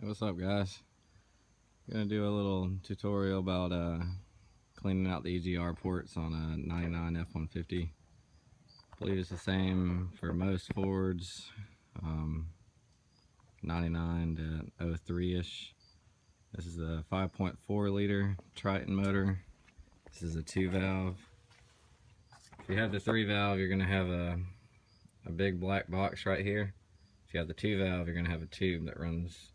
Hey, what's up, guys? Gonna do a little tutorial about cleaning out the EGR ports on a 99 F150. I believe it's the same for most Fords, 99 to 03-ish. This is a 5.4 liter Triton motor. This is a 2-valve. If you have the 3-valve, you're gonna have a big black box right here. If you have the 2-valve, you're gonna have a tube that runs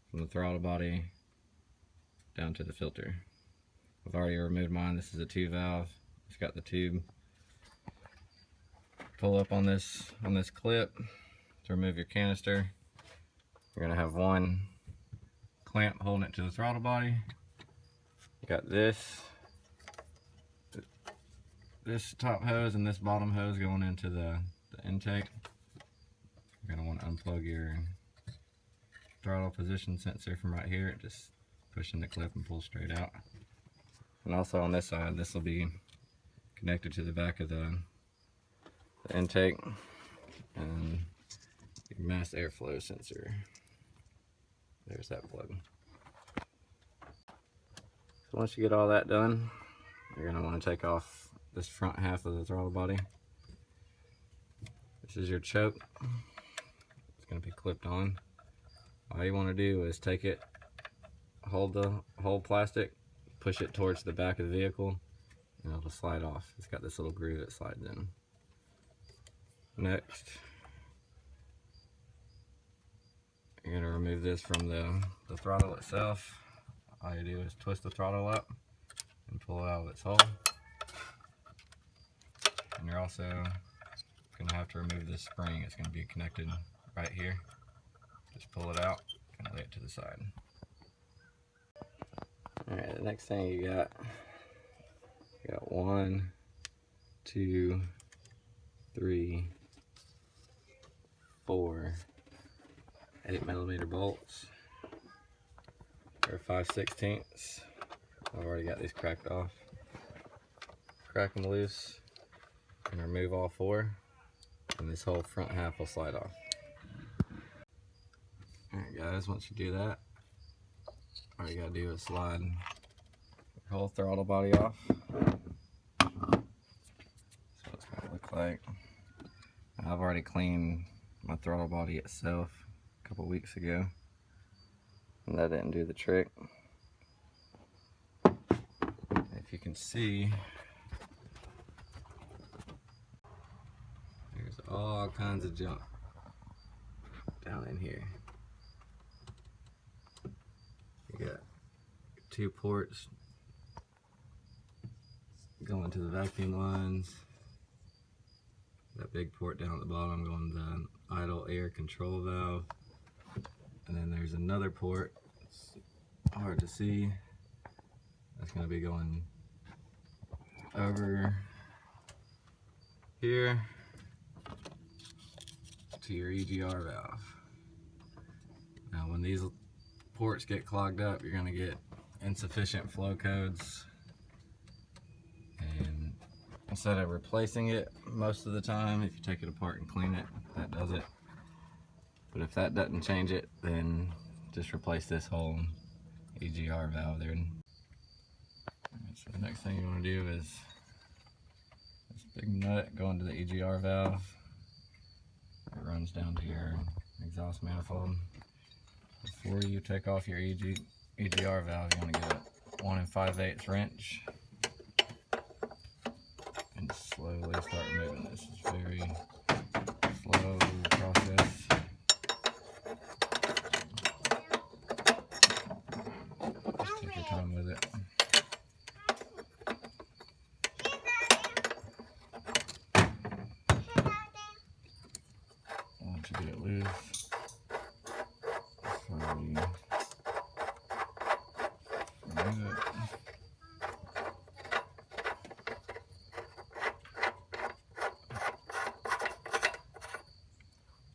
from the throttle body down to the filter. I've already removed mine. This is a 2-valve. It's got the tube. Pull up on this clip to remove your canister. You're gonna have one clamp holding it to the throttle body. You got this top hose and this bottom hose going into the intake. You're gonna want to unplug your throttle position sensor from right here. Just push in the clip and pull straight out. And also on this side, this will be connected to the back of the intake and your mass airflow sensor. There's that plug. So once you get all that done, you're going to want to take off this front half of the throttle body. This is your choke. It's going to be clipped on. All you want to do is take it, hold the whole plastic, push it towards the back of the vehicle, and it'll slide off. It's got this little groove that slides in. Next, you're going to remove this from the throttle itself. All you do is twist the throttle up and pull it out of its hole. And you're also going to have to remove this spring. It's going to be connected right here. Just pull it out and lay it to the side. Alright, the next thing you got 1, 2, 3, 4 8mm bolts. They're 5/16. I've already got these cracked off. Crack them loose and remove all 4, and this whole front half will slide off. Alright guys, once you do that, all you gotta do is slide the whole throttle body off. That's what it's gonna look like. I've already cleaned my throttle body itself a couple weeks ago, and that didn't do the trick. If you can see, there's all kinds of junk down in here. You got 2 ports going to the vacuum lines. That big port down at the bottom going to the idle air control valve. And then there's another port, it's hard to see, that's going to be going over here to your EGR valve. Now when these ports get clogged up, you're going to get insufficient flow codes, and instead of replacing it most of the time, if you take it apart and clean it, that does it. But if that doesn't change it, then just replace this whole EGR valve there. So the next thing you want to do is this big nut going to the EGR valve. It runs down to your exhaust manifold. Before you take off your EGR valve, you want to get a 1 5/8 wrench and slowly start removing this. It's a very slow process. Just take your time with it. Once you get it loose, remove it.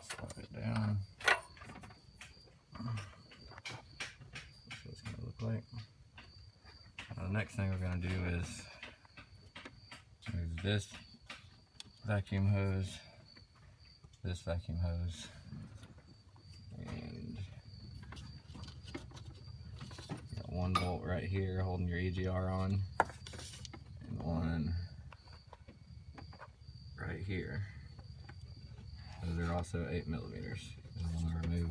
Slide it down. That's what it's going to look like. Now the next thing we're going to do is remove this vacuum hose, this vacuum hose, and right here holding your EGR on, and one right here. Those are also 8mm. And I'm going to remove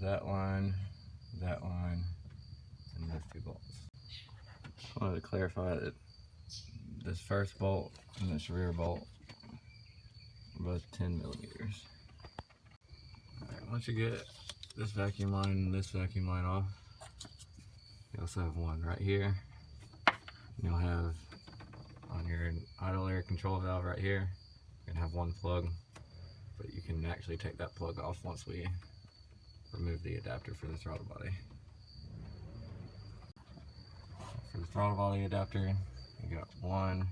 that line, and those two bolts. I wanted to clarify that this first bolt and this rear bolt are both 10mm. Alright, once you get this vacuum line and this vacuum line off, you also have one right here. And you'll have on your idle air control valve right here, you're gonna have one plug, but you can actually take that plug off once we remove the adapter for the throttle body. For the throttle body adapter, you got 1,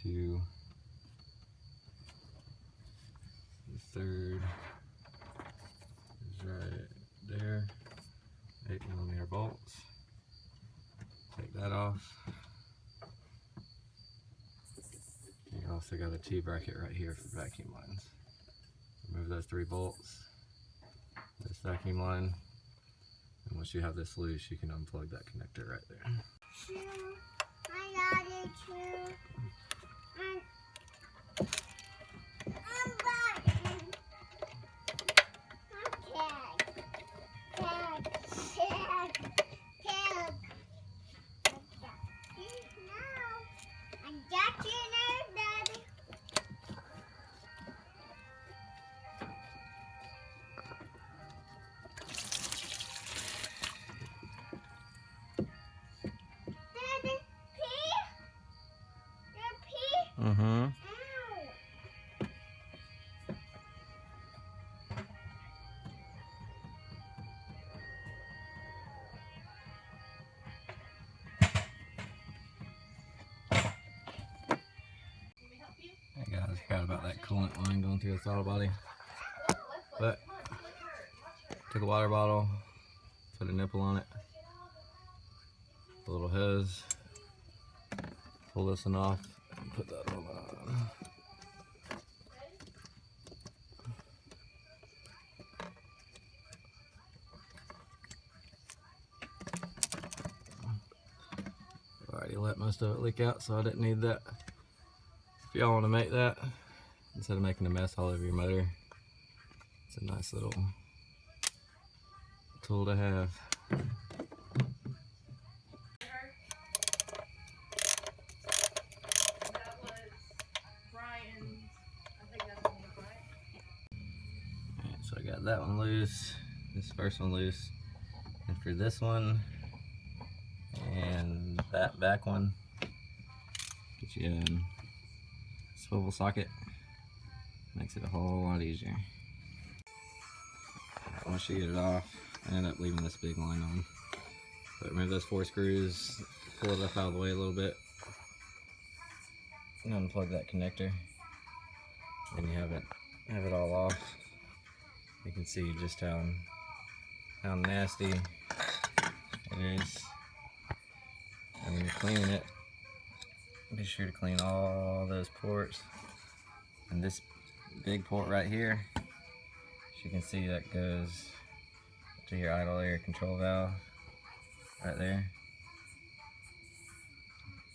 2, the third is right there, 8mm bolts. Take that off. You also got a T-bracket right here for vacuum lines. Remove those 3 bolts, this vacuum line, and once you have this loose, you can unplug that connector right there. I got it too. I'm back. I got you there, Daddy. Daddy, pee? Your pee? Mm-hmm. Hey guys, forgot about that coolant line going through the throttle body. But took a water bottle, put a nipple on it, a little hose, pull this one off, and put that one on. I've already let most of it leak out, so I didn't need that. If y'all want to make that, instead of making a mess all over your motor, it's a nice little tool to have. Alright, so I got that one loose, this first one loose, and for this one and that back one, get you a swivel socket, makes it a whole lot easier. Once you get it off, I end up leaving this big line on. But remove those 4 screws, pull it up out of the way a little bit, and unplug that connector. Then you have it all off. You can see just how nasty it is. And when you're cleaning it, be sure to clean all those ports. And this big port right here, as you can see, that goes to your idle air control valve right there.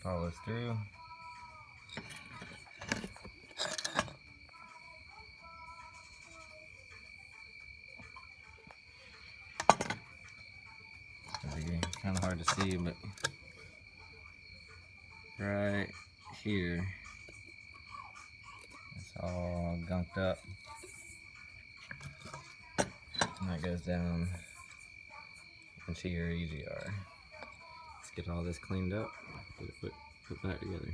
Follows through. Kind of hard to see, but right here, it's all gunked up, and that goes down into your EGR. Let's get all this cleaned up, put that together.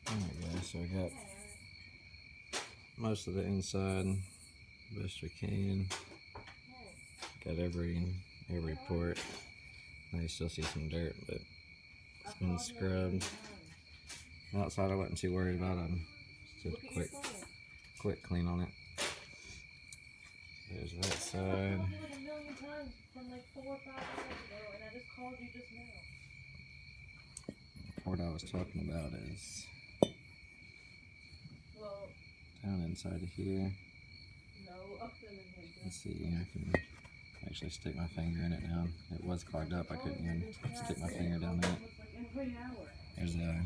Alright guys, so I got most of the inside best we can. Got every port. Now you still see some dirt, but it's been scrubbed. Outside I wasn't too worried about it. Just a quick clean on it. There's that side. The port I was talking about is down inside of here. Let's see, I can actually stick my finger in it now. It was clogged up, I couldn't even stick my finger down in it. There's a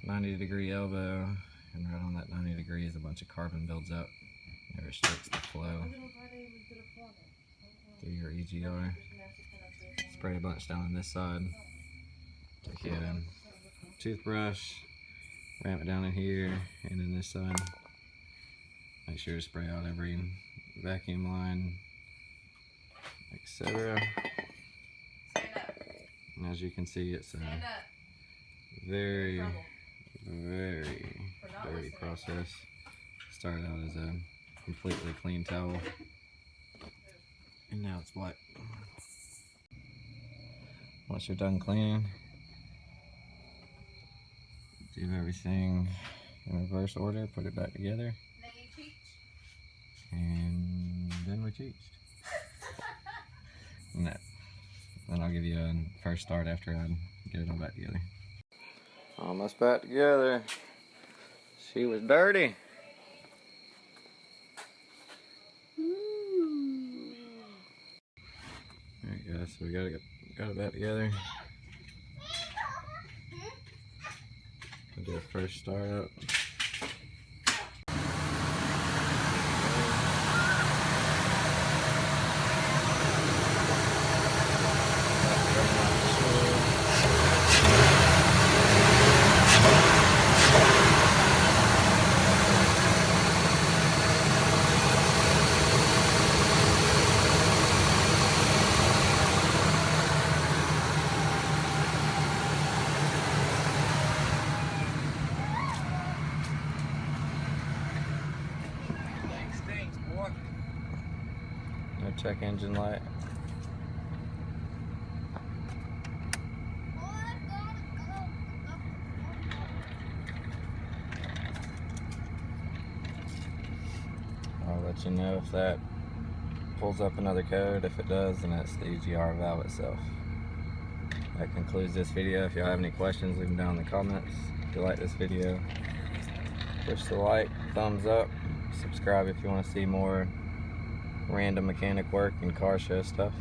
90-degree elbow, and right on that 90 degrees a bunch of carbon builds up. It restricts the flow through your EGR. Spray a bunch down on this side. Take a toothbrush, ram it down in here and in this side. Make sure to spray out every vacuum line, etc. And as you can see, it's a very, very dirty process. Started out as a completely clean towel, and now it's black. Once you're done cleaning, do everything in reverse order, put it back together, and then we teached. And then I'll give you a first start after I get it all back together. Almost back together. She was dirty. There you go, so we got it back together. We'll do a first start up. No check engine light. I'll let you know if that pulls up another code. If it does, then that's the EGR valve itself. That concludes this video. If y'all have any questions, leave them down in the comments. If you like this video, push the like, thumbs up, subscribe if you want to see more random mechanic work and car show stuff.